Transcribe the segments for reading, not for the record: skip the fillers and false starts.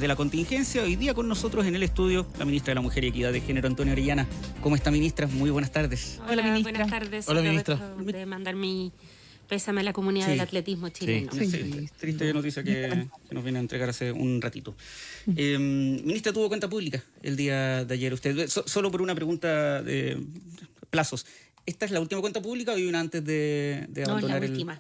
De la contingencia, hoy día con nosotros en el estudio la ministra de la Mujer y Equidad de Género, Antonia Orellana. ¿Cómo está, ministra? Muy buenas tardes. Hola, ministra. Buenas tardes. Hola, ministra. De mandar mi pésame a la comunidad del atletismo chileno. Sí. Triste noticia que nos viene a entregar hace un ratito. Ministra, tuvo cuenta pública el día de ayer usted. Solo por una pregunta de plazos. ¿Esta es la última cuenta pública o hay una antes de abandonar la última.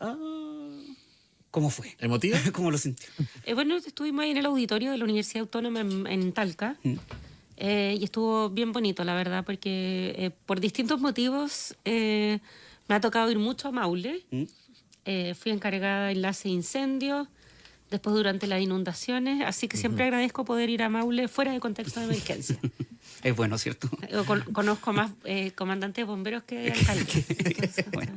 ¿Cómo fue? ¿Emotiva? ¿Cómo lo sintió? Bueno, estuvimos ahí en el auditorio de la Universidad Autónoma en Talca. Y estuvo bien bonito, la verdad, porque por distintos motivos me ha tocado ir mucho a Maule. Fui encargada de enlace de incendios, después durante las inundaciones, así que siempre agradezco poder ir a Maule fuera de contexto de emergencia. Es bueno, ¿cierto? Conozco más comandantes de bomberos que alcaldes. Bueno,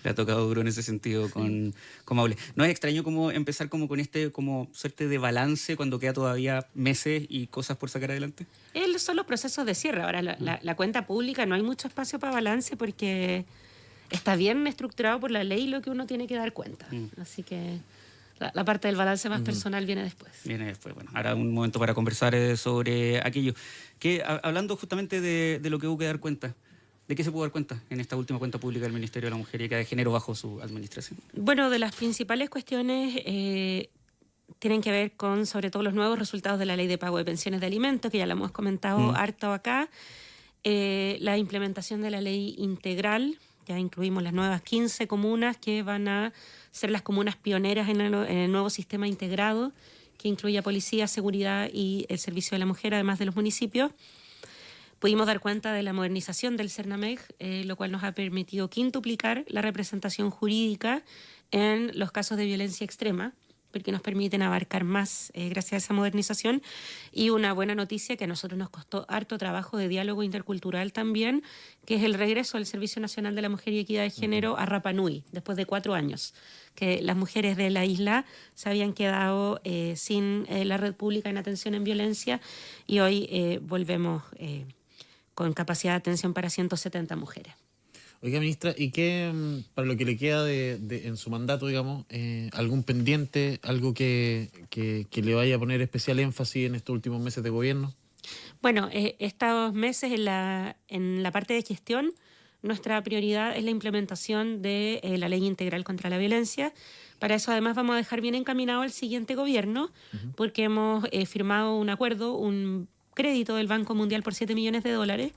le ha tocado duro en ese sentido con Maule. ¿No es extraño como empezar como con como suerte de balance cuando queda todavía meses y cosas por sacar adelante? Son los procesos de cierre. Ahora, la cuenta pública no hay mucho espacio para balance porque está bien estructurado por la ley lo que uno tiene que dar cuenta. Así que la parte del balance más personal viene después. Viene después, bueno. Ahora un momento para conversar sobre aquello. Que hablando justamente de lo que hubo que dar cuenta, ¿de qué se pudo dar cuenta en esta última cuenta pública del Ministerio de la Mujer y Equidad de Género bajo su administración? Bueno, de las principales cuestiones tienen que ver con, sobre todo, los nuevos resultados de la Ley de Pago de Pensiones de Alimentos, que ya lo hemos comentado harto acá, la implementación de la Ley Integral. Ya incluimos las nuevas 15 comunas que van a ser las comunas pioneras en el nuevo sistema integrado, que incluye a policía, seguridad y el servicio de la mujer, además de los municipios. Pudimos dar cuenta de la modernización del CERNAMEG, lo cual nos ha permitido quintuplicar la representación jurídica en los casos de violencia extrema, porque nos permiten abarcar más gracias a esa modernización. Y una buena noticia que a nosotros nos costó harto trabajo de diálogo intercultural también, que es el regreso del Servicio Nacional de la Mujer y Equidad de Género a Rapa Nui, después de 4 años, que las mujeres de la isla se habían quedado sin la red pública en atención en violencia y hoy volvemos con capacidad de atención para 170 mujeres. Oiga, ministra, ¿y qué, para lo que le queda en su mandato, digamos, algún pendiente, algo que le vaya a poner especial énfasis en estos últimos meses de gobierno? Bueno, estos meses en la parte de gestión, nuestra prioridad es la implementación de la Ley Integral contra la Violencia. Para eso, además, vamos a dejar bien encaminado al siguiente gobierno, porque hemos firmado un acuerdo, un crédito del Banco Mundial por $7 millones,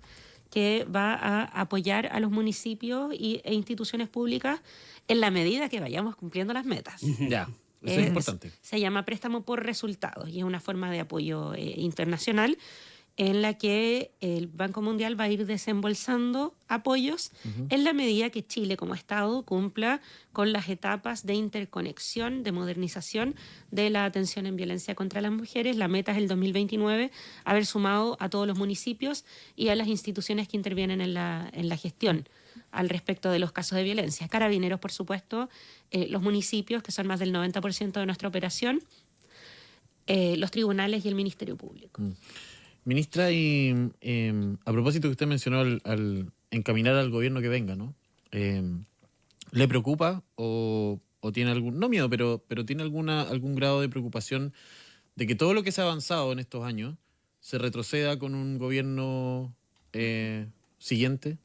que va a apoyar a los municipios e instituciones públicas en la medida que vayamos cumpliendo las metas. Ya, eso es importante. Se llama préstamo por resultados y es una forma de apoyo internacional en la que el Banco Mundial va a ir desembolsando apoyos en la medida que Chile como Estado cumpla con las etapas de interconexión, de modernización de la atención en violencia contra las mujeres. La meta es el 2029 haber sumado a todos los municipios y a las instituciones que intervienen en la gestión al respecto de los casos de violencia. Carabineros, por supuesto, los municipios, que son más del 90% de nuestra operación, los tribunales y el Ministerio Público. Ministra, y a propósito que usted mencionó al encaminar al gobierno que venga, ¿no? ¿Le preocupa o tiene algún, no miedo, pero tiene algún grado de preocupación de que todo lo que se ha avanzado en estos años se retroceda con un gobierno siguiente?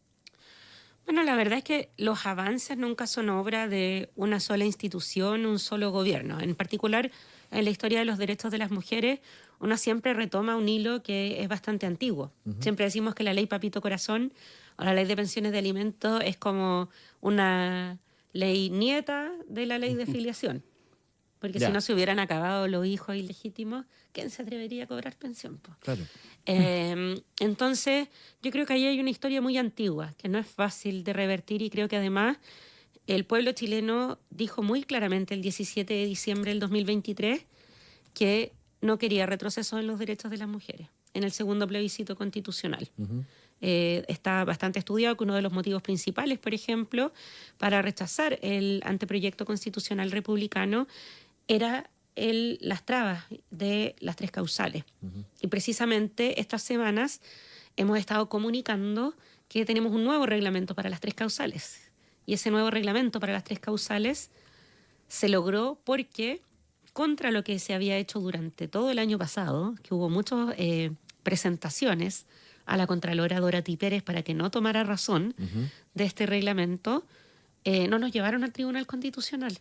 Bueno, la verdad es que los avances nunca son obra de una sola institución, un solo gobierno. En particular, en la historia de los derechos de las mujeres, uno siempre retoma un hilo que es bastante antiguo. Siempre decimos que la ley Papito Corazón o la ley de pensiones de alimentos es como una ley nieta de la ley de filiación. Porque si no se hubieran acabado los hijos ilegítimos, ¿quién se atrevería a cobrar pensión? Claro. Entonces, yo creo que ahí hay una historia muy antigua, que no es fácil de revertir y creo que además el pueblo chileno dijo muy claramente el 17 de diciembre del 2023 que no quería retroceso en los derechos de las mujeres, en el segundo plebiscito constitucional. Está bastante estudiado que uno de los motivos principales, por ejemplo, para rechazar el anteproyecto constitucional republicano era las trabas de las 3 causales. Y precisamente estas semanas hemos estado comunicando que tenemos un nuevo reglamento para las 3 causales. Y ese nuevo reglamento para las 3 causales se logró porque contra lo que se había hecho durante todo el año pasado, que hubo muchas presentaciones a la Contralora Dorothy Pérez para que no tomara razón de este reglamento, no nos llevaron al Tribunal Constitucional.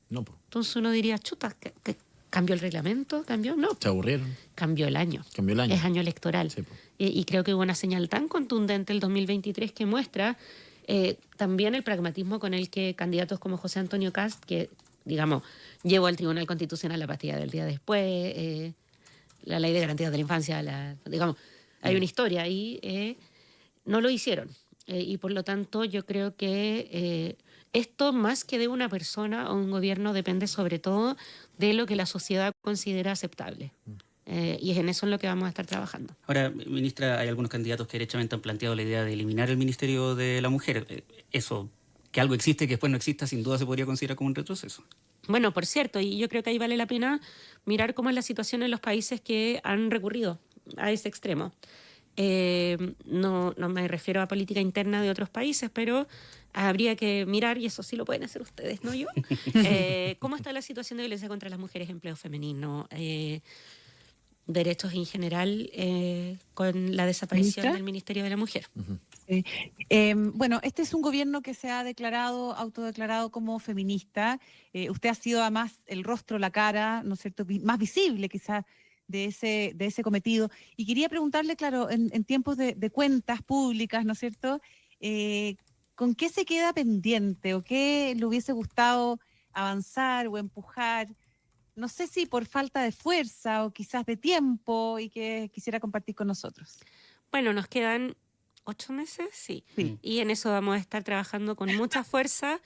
No, pues. Entonces uno diría, chuta, ¿que cambió el reglamento? ¿Cambió? No. Se aburrieron. Cambió el año. Cambió el año. Es año electoral. Sí, pues. Y creo que hubo una señal tan contundente el 2023 que muestra también el pragmatismo con el que candidatos como José Antonio Kast, que, digamos, llevó al Tribunal Constitucional la pastilla del día después, la ley de garantías de la infancia, digamos, hay una historia ahí, no lo hicieron. Y por lo tanto yo creo que esto, más que de una persona o un gobierno, depende sobre todo de lo que la sociedad considera aceptable. Y es en eso en lo que vamos a estar trabajando. Ahora, ministra, hay algunos candidatos que derechamente han planteado la idea de eliminar el Ministerio de la Mujer. Eso, que algo existe, que después no exista, sin duda se podría considerar como un retroceso. Bueno, por cierto, y yo creo que ahí vale la pena mirar cómo es la situación en los países que han recurrido a ese extremo. No me refiero a política interna de otros países, pero habría que mirar, y eso sí lo pueden hacer ustedes, no yo, cómo está la situación de violencia contra las mujeres, empleo femenino, derechos en general, con la desaparición ¿Ministra? del Ministerio de la Mujer. Sí. Bueno, este es un gobierno que se ha autodeclarado como feminista. Usted ha sido además el rostro, la cara, ¿no es cierto?, más visible quizás de ese cometido. Y quería preguntarle, claro, en tiempos de cuentas públicas, ¿no es cierto?, ¿con qué se queda pendiente o qué le hubiese gustado avanzar o empujar? No sé si por falta de fuerza o quizás de tiempo, y que quisiera compartir con nosotros. Bueno, nos quedan 8 meses, sí. Y en eso vamos a estar trabajando con mucha fuerza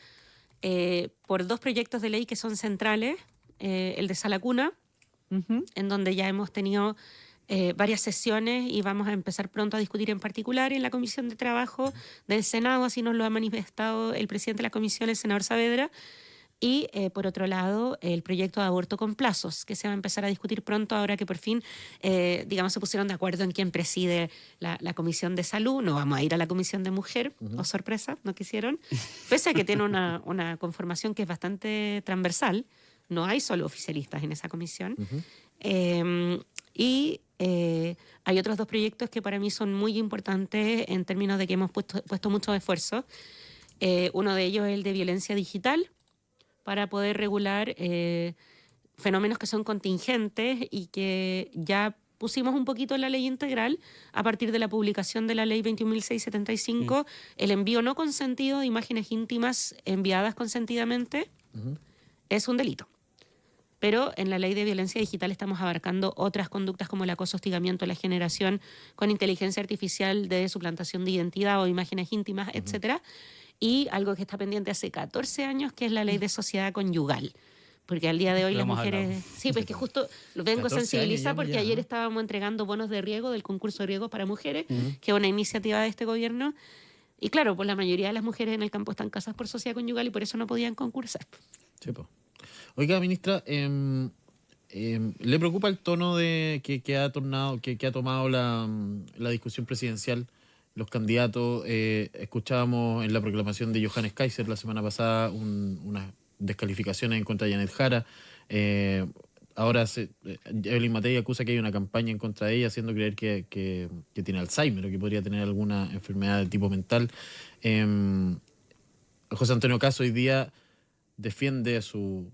por 2 proyectos de ley que son centrales. El de Sala Cuna, en donde ya hemos tenido varias sesiones y vamos a empezar pronto a discutir en particular en la Comisión de Trabajo del Senado, así nos lo ha manifestado el presidente de la comisión, el senador Saavedra. Y por otro lado, el proyecto de aborto con plazos, que se va a empezar a discutir pronto ahora que por fin, digamos, se pusieron de acuerdo en quién preside la Comisión de Salud. No vamos a ir a la Comisión de Mujer, sorpresa, no quisieron. Pese a que tiene una conformación que es bastante transversal, no hay solo oficialistas en esa comisión. Y hay otros 2 proyectos que para mí son muy importantes en términos de que hemos puesto mucho esfuerzo. Uno de ellos es el de violencia digital, para poder regular fenómenos que son contingentes y que ya pusimos un poquito en la ley integral a partir de la publicación de la ley 21.675, el envío no consentido de imágenes íntimas enviadas consentidamente es un delito. Pero en la ley de violencia digital estamos abarcando otras conductas como el acoso, hostigamiento, la generación con inteligencia artificial de suplantación de identidad o imágenes íntimas, etcétera. Y algo que está pendiente hace 14 años, que es la ley de sociedad conyugal. Porque al día de hoy las mujeres... Sí, pues que justo lo vengo a sensibilizar porque ayer estábamos entregando bonos de riego del concurso de riego para mujeres, que es una iniciativa de este gobierno. Y claro, pues la mayoría de las mujeres en el campo están casadas por sociedad conyugal y por eso no podían concursar. Sí, pues. Oiga, ministra, ¿le preocupa el tono que ha tomado la discusión presidencial? Los candidatos, escuchábamos en la proclamación de Johannes Kaiser la semana pasada unas descalificaciones en contra de Janet Jara. Ahora Evelyn Matei acusa que hay una campaña en contra de ella, haciendo creer que tiene Alzheimer o que podría tener alguna enfermedad de tipo mental. José Antonio Kast hoy día defiende su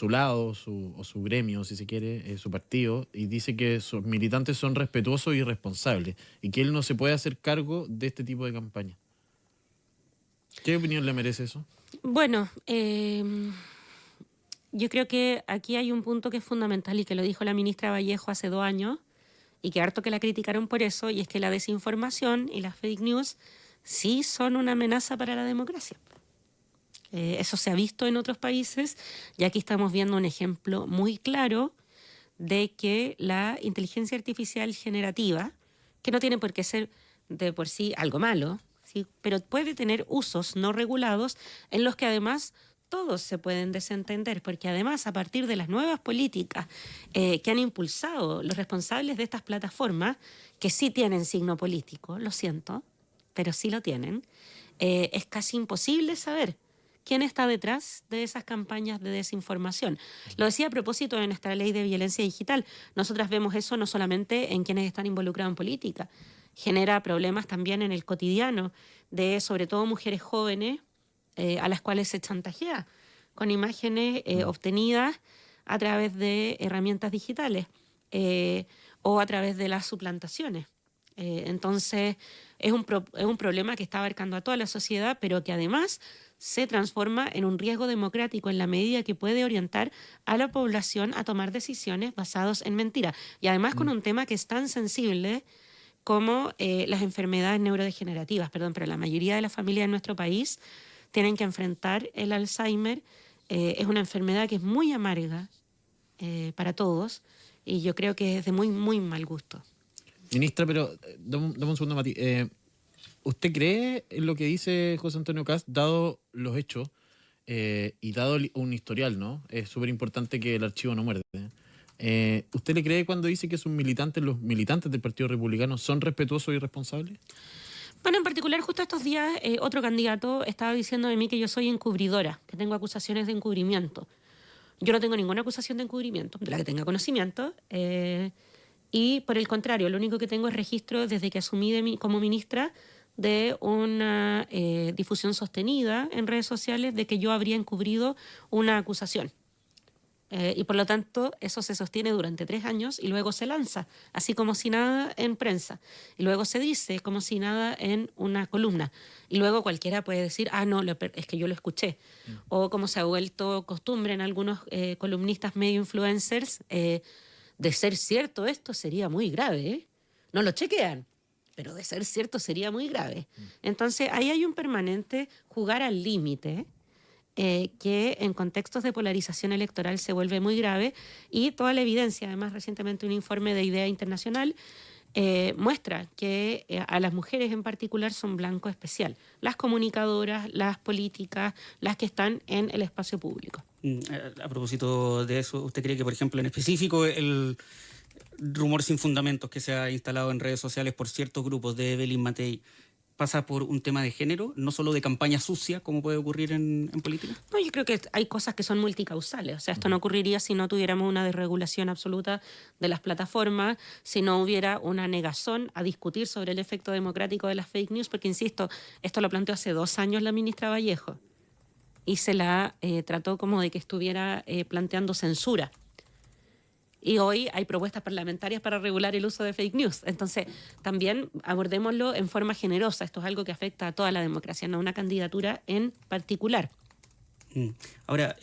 lado o su gremio, si se quiere, su partido, y dice que sus militantes son respetuosos y responsables y que él no se puede hacer cargo de este tipo de campaña. ¿Qué opinión le merece eso? Bueno, yo creo que aquí hay un punto que es fundamental y que lo dijo la ministra Vallejo hace 2 años y que harto que la criticaron por eso, y es que la desinformación y las fake news sí son una amenaza para la democracia. Eso se ha visto en otros países y aquí estamos viendo un ejemplo muy claro de que la inteligencia artificial generativa, que no tiene por qué ser de por sí algo malo, ¿sí?, pero puede tener usos no regulados en los que además todos se pueden desentender, porque además a partir de las nuevas políticas que han impulsado los responsables de estas plataformas, que sí tienen signo político, lo siento, pero sí lo tienen, es casi imposible saber quién está detrás de esas campañas de desinformación. Lo decía a propósito de nuestra ley de violencia digital. Nosotras vemos eso no solamente en quienes están involucrados en política, genera problemas también en el cotidiano de sobre todo mujeres jóvenes a las cuales se chantajea con imágenes obtenidas a través de herramientas digitales o a través de las suplantaciones. Entonces es un problema que está abarcando a toda la sociedad, pero que además se transforma en un riesgo democrático en la medida que puede orientar a la población a tomar decisiones basadas en mentiras. Y además con un tema que es tan sensible como las enfermedades neurodegenerativas, pero la mayoría de las familias en nuestro país tienen que enfrentar el Alzheimer. Es una enfermedad que es muy amarga para todos y yo creo que es de muy, muy mal gusto. Ministra, pero dame un segundo, Mati. ¿Usted cree en lo que dice José Antonio Kast, dado los hechos y dado un historial, ¿no? Es súper importante que el archivo no muerde. ¿Usted le cree cuando dice que los militantes del Partido Republicano son respetuosos y responsables? Bueno, en particular, justo estos días, otro candidato estaba diciendo de mí que yo soy encubridora, que tengo acusaciones de encubrimiento. Yo no tengo ninguna acusación de encubrimiento, de la que tenga conocimiento. Y por el contrario, lo único que tengo es registro desde que asumí como ministra de una difusión sostenida en redes sociales de que yo habría encubrido una acusación. Y por lo tanto, eso se sostiene durante 3 años y luego se lanza, así como si nada en prensa. Y luego se dice como si nada en una columna. Y luego cualquiera puede decir, no, es que yo lo escuché. O como se ha vuelto costumbre en algunos columnistas medio influencers, de ser cierto esto sería muy grave, ¿eh? No lo chequean, pero de ser cierto sería muy grave. Entonces ahí hay un permanente jugar al límite, que en contextos de polarización electoral se vuelve muy grave y toda la evidencia, además recientemente un informe de IDEA Internacional muestra que a las mujeres en particular son blanco especial, las comunicadoras, las políticas, las que están en el espacio público. A propósito de eso, ¿usted cree que, por ejemplo, en específico el rumor sin fundamentos que se ha instalado en redes sociales por ciertos grupos de Evelyn Matei pasa por un tema de género, no solo de campaña sucia, como puede ocurrir en política? No, yo creo que hay cosas que son multicausales. O sea, esto no ocurriría si no tuviéramos una desregulación absoluta de las plataformas, si no hubiera una negazón a discutir sobre el efecto democrático de las fake news, porque, insisto, esto lo planteó hace 2 años la ministra Vallejo y se la trató como de que estuviera planteando censura. Y hoy hay propuestas parlamentarias para regular el uso de fake news. Entonces, también abordémoslo en forma generosa. Esto es algo que afecta a toda la democracia, no a una candidatura en particular. Ahora,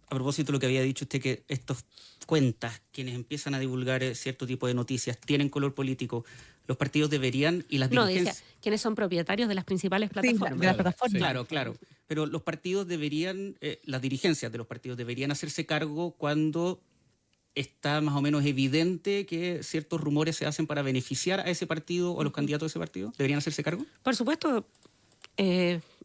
a propósito de lo que había dicho usted, que estas cuentas, quienes empiezan a divulgar cierto tipo de noticias, tienen color político, los partidos deberían y las dirigencias... No, decía, ¿quiénes son propietarios de las principales plataformas? Sí, de las plataformas. Claro. Pero los partidos deberían, las dirigencias de los partidos deberían hacerse cargo cuando está más o menos evidente que ciertos rumores se hacen para beneficiar a ese partido o a los candidatos de ese partido. ¿Deberían hacerse cargo? Por supuesto.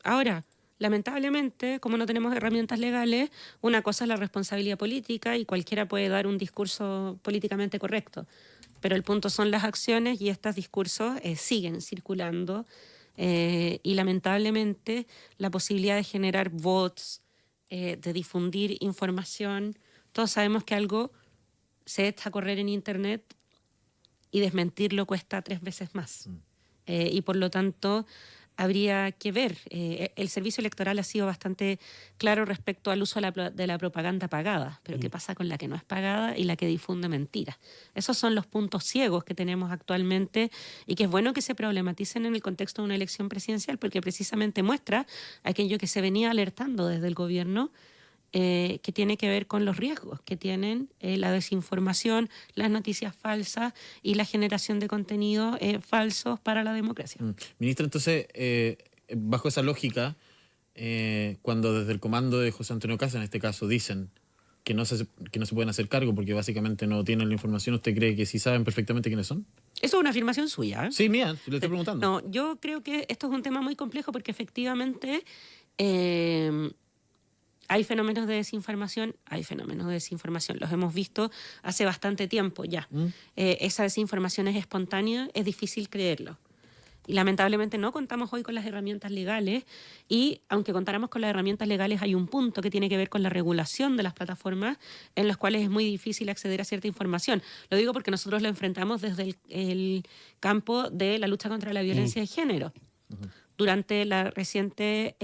Ahora, lamentablemente, como no tenemos herramientas legales, una cosa es la responsabilidad política y cualquiera puede dar un discurso políticamente correcto. Pero el punto son las acciones y estos discursos siguen circulando y lamentablemente la posibilidad de generar bots, de difundir información, todos sabemos que algo se echa a correr en Internet y desmentirlo cuesta 3 veces más. Y por lo tanto habría que ver. El servicio electoral ha sido bastante claro respecto al uso de la propaganda pagada, pero ¿qué pasa con la que no es pagada y la que difunde mentiras? Esos son los puntos ciegos que tenemos actualmente y que es bueno que se problematicen en el contexto de una elección presidencial porque precisamente muestra aquello que se venía alertando desde el gobierno, que tiene que ver con los riesgos que tienen la desinformación, las noticias falsas y la generación de contenidos falsos para la democracia. Ministra, entonces, bajo esa lógica, cuando desde el comando de José Antonio Kast, en este caso, dicen que no se pueden hacer cargo porque básicamente no tienen la información, ¿usted cree que sí saben perfectamente quiénes son? Eso es una afirmación suya, ¿eh? Sí, mía, le estoy preguntando. No, yo creo que esto es un tema muy complejo porque efectivamente... hay fenómenos de desinformación, los hemos visto hace bastante tiempo ya. Esa desinformación es espontánea, es difícil creerlo. Y lamentablemente no contamos hoy con las herramientas legales, y aunque contáramos con las herramientas legales, hay un punto que tiene que ver con la regulación de las plataformas, en los cuales es muy difícil acceder a cierta información. Lo digo porque nosotros lo enfrentamos desde el campo de la lucha contra la violencia de género. Durante la reciente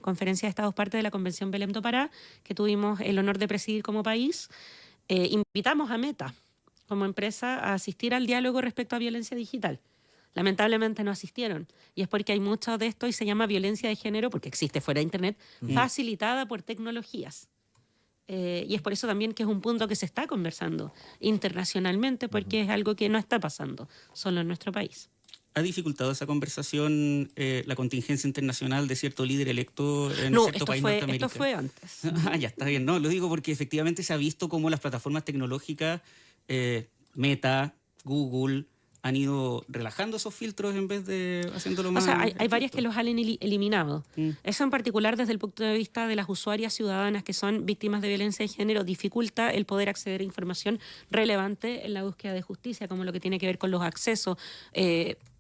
conferencia de Estados parte de la Convención Belém do Pará, que tuvimos el honor de presidir como país, invitamos a Meta como empresa a asistir al diálogo respecto a violencia digital. Lamentablemente no asistieron, y es porque hay mucho de esto y se llama violencia de género, porque existe fuera de Internet, facilitada por tecnologías. Y es por eso también que es un punto que se está conversando internacionalmente, porque es algo que no está pasando solo en nuestro país. ¿Ha dificultado esa conversación la contingencia internacional de cierto líder electo en No, cierto país norteamericano? esto fue antes. Ya está bien. No, lo digo porque efectivamente se ha visto cómo las plataformas tecnológicas, Meta, Google, han ido relajando esos filtros en vez de haciéndolo más... O sea, hay varias que los han eliminado. Eso en particular desde el punto de vista de las usuarias ciudadanas que son víctimas de violencia de género dificulta el poder acceder a información relevante en la búsqueda de justicia, como lo que tiene que ver con los accesos,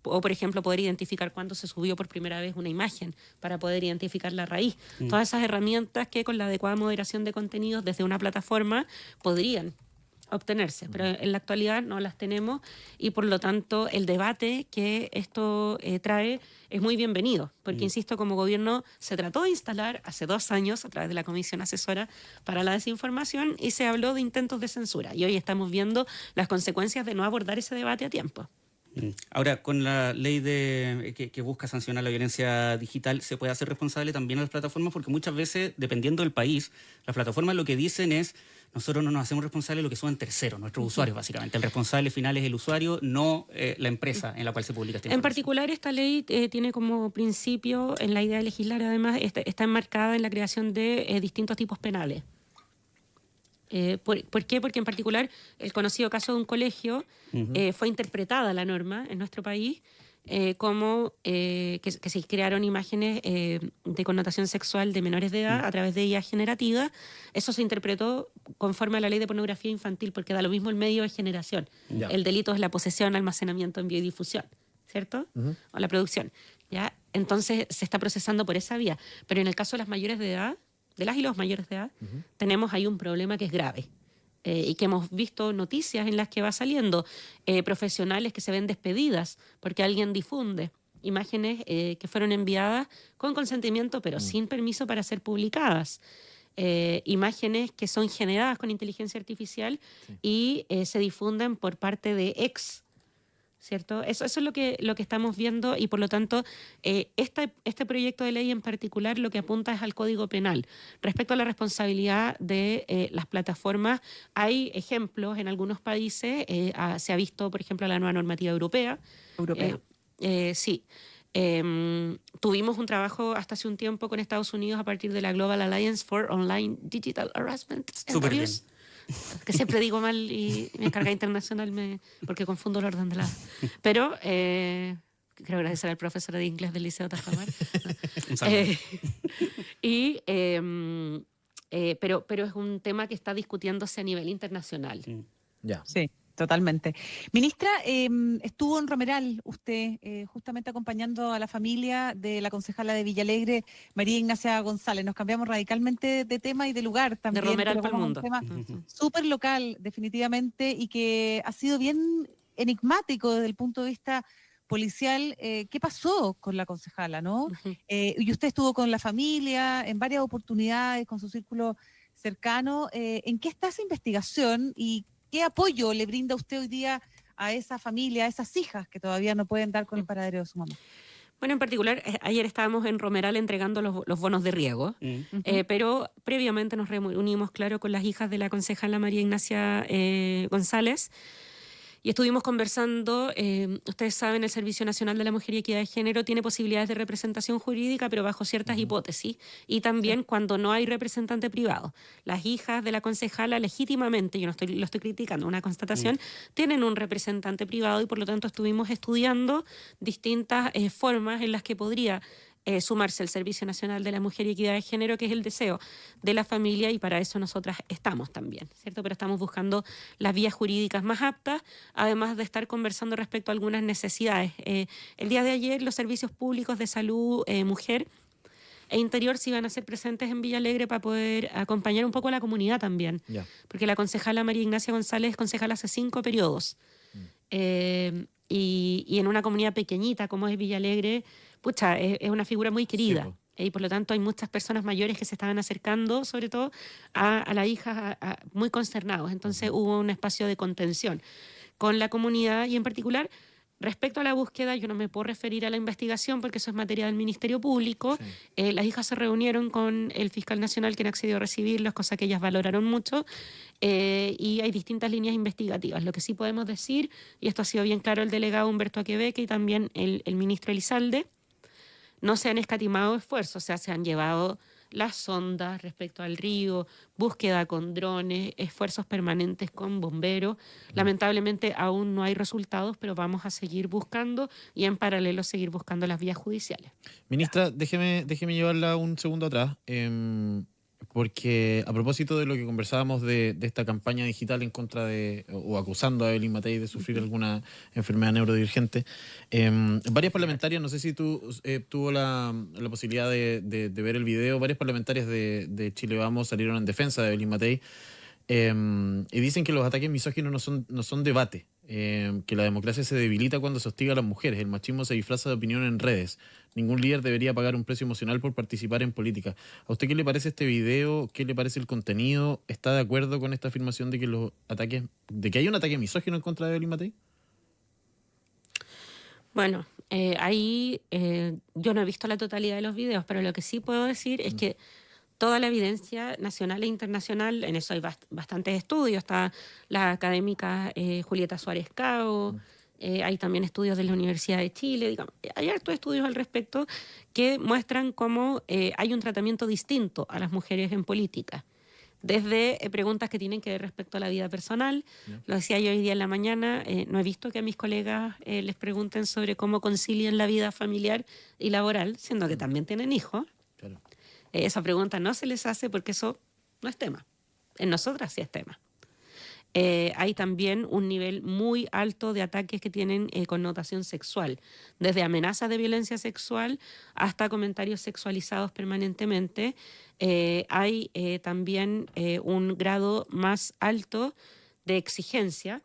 o por ejemplo poder identificar cuándo se subió por primera vez una imagen para poder identificar la raíz. Todas esas herramientas que con la adecuada moderación de contenidos desde una plataforma podrían obtenerse, pero en la actualidad no las tenemos, y por lo tanto el debate que esto trae es muy bienvenido, porque insisto, como gobierno se trató de instalar hace 2 años a través de la Comisión Asesora para la Desinformación, y se habló de intentos de censura, y hoy estamos viendo las consecuencias de no abordar ese debate a tiempo. Ahora, con la ley que busca sancionar la violencia digital, ¿se puede hacer responsable también a las plataformas? Porque muchas veces, dependiendo del país, las plataformas lo que dicen es: nosotros no nos hacemos responsables de lo que suban terceros, nuestros usuarios básicamente. El responsable final es el usuario, no la empresa en la cual se publica esta información. En particular, esta ley tiene como principio, en la idea de legislar, además, está enmarcada en la creación de distintos tipos penales. ¿Por qué? Porque en particular el conocido caso de un colegio fue interpretada la norma en nuestro país como que se crearon imágenes de connotación sexual de menores de edad a través de IA generativa. Eso se interpretó conforme a la ley de pornografía infantil, porque da lo mismo el medio de generación. El delito es la posesión, almacenamiento, envío y difusión, ¿cierto? O la producción. ¿Ya? Entonces se está procesando por esa vía. Pero en el caso de las mayores de edad, de las y los mayores de edad, tenemos ahí un problema que es grave. Y que hemos visto noticias en las que va saliendo profesionales que se ven despedidas porque alguien difunde imágenes que fueron enviadas con consentimiento pero sin permiso para ser publicadas. Imágenes que son generadas con inteligencia artificial y se difunden por parte de ¿cierto? Eso es lo que estamos viendo, y por lo tanto este proyecto de ley en particular lo que apunta es al Código Penal. Respecto a la responsabilidad de las plataformas, hay ejemplos en algunos países, se ha visto por ejemplo la nueva normativa europea. Sí. Tuvimos un trabajo hasta hace un tiempo con Estados Unidos a partir de la Global Alliance for Online Digital Harassment and Abuse, que siempre digo mal y mi carga internacional porque confundo el orden de la... Pero quiero agradecer al profesor de inglés del Liceo Tajamar. Pero es un tema que está discutiéndose a nivel internacional. Sí, totalmente. Ministra, estuvo en Romeral usted justamente acompañando a la familia de la concejala de Villalegre, María Ignacia González. Nos cambiamos radicalmente de tema y de lugar también. De Romeral para el mundo. Un tema súper local, definitivamente, y que ha sido bien enigmático desde el punto de vista policial. ¿Qué pasó con la concejala, no? Y usted estuvo con la familia en varias oportunidades, con su círculo cercano. ¿En qué está esa investigación y qué apoyo le brinda usted hoy día a esa familia, a esas hijas que todavía no pueden dar con el paradero de su mamá? Bueno, en particular, ayer estábamos en Romeral entregando los bonos de riego, pero previamente nos reunimos, claro, con las hijas de la concejala María Ignacia González, y estuvimos conversando. Ustedes saben, el Servicio Nacional de la Mujer y Equidad de Género tiene posibilidades de representación jurídica, pero bajo ciertas hipótesis, y también cuando no hay representante privado. Las hijas de la concejala legítimamente, yo no lo estoy criticando, una constatación, tienen un representante privado, y por lo tanto estuvimos estudiando distintas formas en las que podría sumarse al Servicio Nacional de la Mujer y Equidad de Género, que es el deseo de la familia, y para eso nosotras estamos también, ¿cierto? Pero estamos buscando las vías jurídicas más aptas, además de estar conversando respecto a algunas necesidades. El día de ayer los servicios públicos de salud, mujer e interior se iban a ser presentes en Villa Alegre para poder acompañar un poco a la comunidad también, porque la concejala María Ignacia González es concejala hace 5 periodos. Y en una comunidad pequeñita como es Villa Alegre, pucha, es una figura muy querida. Sí, y por lo tanto hay muchas personas mayores que se estaban acercando, sobre todo a la hija, muy consternados. Entonces hubo un espacio de contención con la comunidad, y en particular, respecto a la búsqueda, yo no me puedo referir a la investigación porque eso es materia del Ministerio Público. Sí. Las hijas se reunieron con el fiscal nacional, quien accedió a recibirlos, cosa que ellas valoraron mucho, y hay distintas líneas investigativas. Lo que sí podemos decir, y esto ha sido bien claro el delegado Humberto Aquebeque y también el ministro Elizalde, no se han escatimado esfuerzos, o sea, se han llevado las sondas respecto al río, búsqueda con drones, esfuerzos permanentes con bomberos. Lamentablemente aún no hay resultados, pero vamos a seguir buscando y en paralelo seguir buscando las vías judiciales. Ministra, déjeme llevarla un segundo atrás, porque a propósito de lo que conversábamos de esta campaña digital en contra de, o acusando a Evelyn Matei de sufrir alguna enfermedad neurodivergente, varias parlamentarias, no sé si tú tuvo la posibilidad de ver el video, varias parlamentarias de Chile Vamos salieron en defensa de Evelyn Matei, y dicen que los ataques misóginos no son debate, que la democracia se debilita cuando se hostiga a las mujeres, el machismo se disfraza de opinión en redes, ningún líder debería pagar un precio emocional por participar en política. ¿A usted qué le parece este video? ¿Qué le parece el contenido? ¿Está de acuerdo con esta afirmación de que hay un ataque misógino en contra de Evelyn Matei? Bueno, ahí yo no he visto la totalidad de los videos, pero lo que sí puedo decir es que toda la evidencia nacional e internacional, en eso hay bastantes estudios, está la académica Julieta Suárez Cao, hay también estudios de la Universidad de Chile, digamos, hay hartos estudios al respecto que muestran cómo hay un tratamiento distinto a las mujeres en política. Desde preguntas que tienen que ver respecto a la vida personal, lo decía yo hoy día en la mañana, no he visto que a mis colegas les pregunten sobre cómo concilian la vida familiar y laboral, siendo que también tienen hijos. Claro. Esa pregunta no se les hace porque eso no es tema. En nosotras sí es tema. Hay también un nivel muy alto de ataques que tienen connotación sexual, desde amenazas de violencia sexual hasta comentarios sexualizados permanentemente. Hay también un grado más alto de exigencia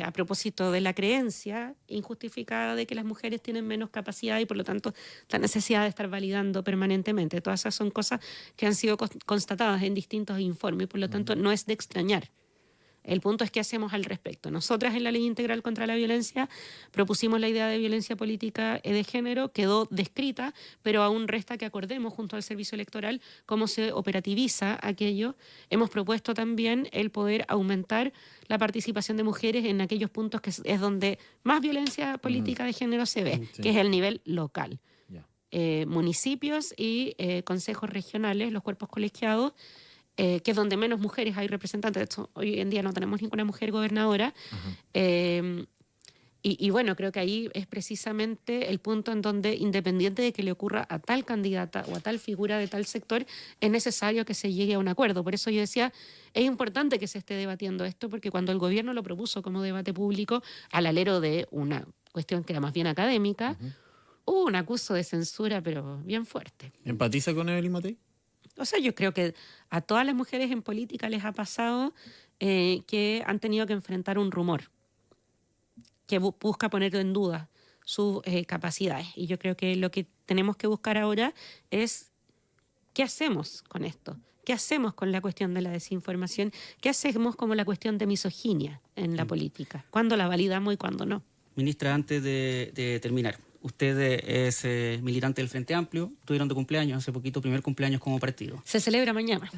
a propósito de la creencia injustificada de que las mujeres tienen menos capacidad y por lo tanto la necesidad de estar validando permanentemente. Todas esas son cosas que han sido constatadas en distintos informes y por lo tanto no es de extrañar. El punto es qué hacemos al respecto. Nosotras en la Ley Integral contra la Violencia propusimos la idea de violencia política de género, quedó descrita, pero aún resta que acordemos junto al Servicio Electoral cómo se operativiza aquello. Hemos propuesto también el poder aumentar la participación de mujeres en aquellos puntos que es donde más violencia política de género se ve, que es el nivel local. Municipios y consejos regionales, los cuerpos colegiados, que es donde menos mujeres hay representantes. De hecho, hoy en día no tenemos ninguna mujer gobernadora. Y bueno, creo que ahí es precisamente el punto en donde, independiente de que le ocurra a tal candidata o a tal figura de tal sector, es necesario que se llegue a un acuerdo. Por eso yo decía, es importante que se esté debatiendo esto, porque cuando el gobierno lo propuso como debate público, al alero de una cuestión que era más bien académica, hubo un acuso de censura, pero bien fuerte. ¿Empatiza con Evelyn Matei? O sea, yo creo que a todas las mujeres en política les ha pasado que han tenido que enfrentar un rumor que busca poner en duda sus capacidades. Y yo creo que lo que tenemos que buscar ahora es qué hacemos con esto, qué hacemos con la cuestión de la desinformación, qué hacemos con la cuestión de misoginia en la política, cuándo la validamos y cuándo no. Ministra, antes de terminar, usted es militante del Frente Amplio, tuvieron de cumpleaños hace poquito, primer cumpleaños como partido. Se celebra mañana.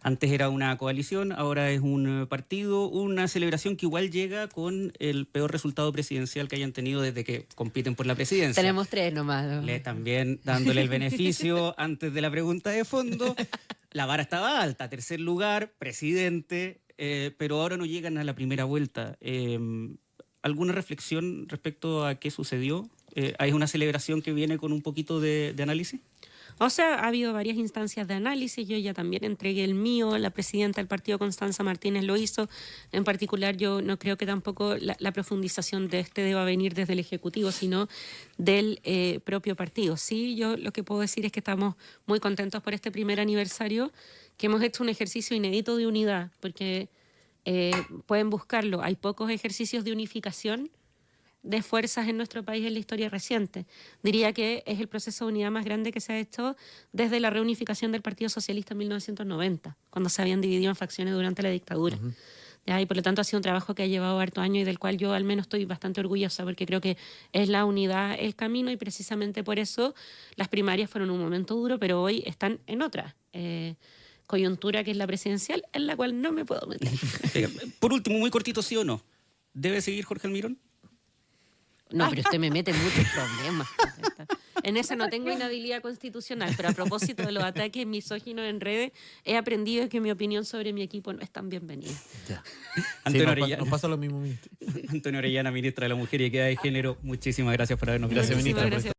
Antes era una coalición, ahora es un partido, una celebración que igual llega con el peor resultado presidencial que hayan tenido desde que compiten por la presidencia. Tenemos 3 nomás, ¿no? También dándole el beneficio antes de la pregunta de fondo, la vara estaba alta, 3er lugar, presidente, pero ahora no llegan a la primera vuelta. ¿Alguna reflexión respecto a qué sucedió? ¿Hay una celebración que viene con un poquito de análisis? O sea, ha habido varias instancias de análisis. Yo ya también entregué el mío, la presidenta del partido, Constanza Martínez, lo hizo. En particular, yo no creo que tampoco la profundización de este deba venir desde el Ejecutivo, sino del propio partido. Sí, yo lo que puedo decir es que estamos muy contentos por este primer aniversario, que hemos hecho un ejercicio inédito de unidad, porque pueden buscarlo. Hay pocos ejercicios de unificación de fuerzas en nuestro país en la historia reciente. Diría que es el proceso de unidad más grande que se ha hecho desde la reunificación del Partido Socialista en 1990, cuando se habían dividido en facciones durante la dictadura. ¿Ya? Y por lo tanto ha sido un trabajo que ha llevado harto años y del cual yo al menos estoy bastante orgullosa, porque creo que es la unidad el camino, y precisamente por eso las primarias fueron un momento duro, pero hoy están en otra coyuntura, que es la presidencial, en la cual no me puedo meter. Por último, muy cortito, ¿sí o no? ¿Debe seguir Jorge Almirón? No, pero usted me mete en muchos problemas. En eso no tengo inhabilidad constitucional, pero a propósito de los ataques misóginos en redes, he aprendido que mi opinión sobre mi equipo no es tan bienvenida. Ya. Antonio Sí, Orellana. nos pasa lo mismo, ministro. Antonio Orellana, ministra de la Mujer y Equidad de Género, muchísimas gracias por habernos Gracias, visitado. ministra. Gracias.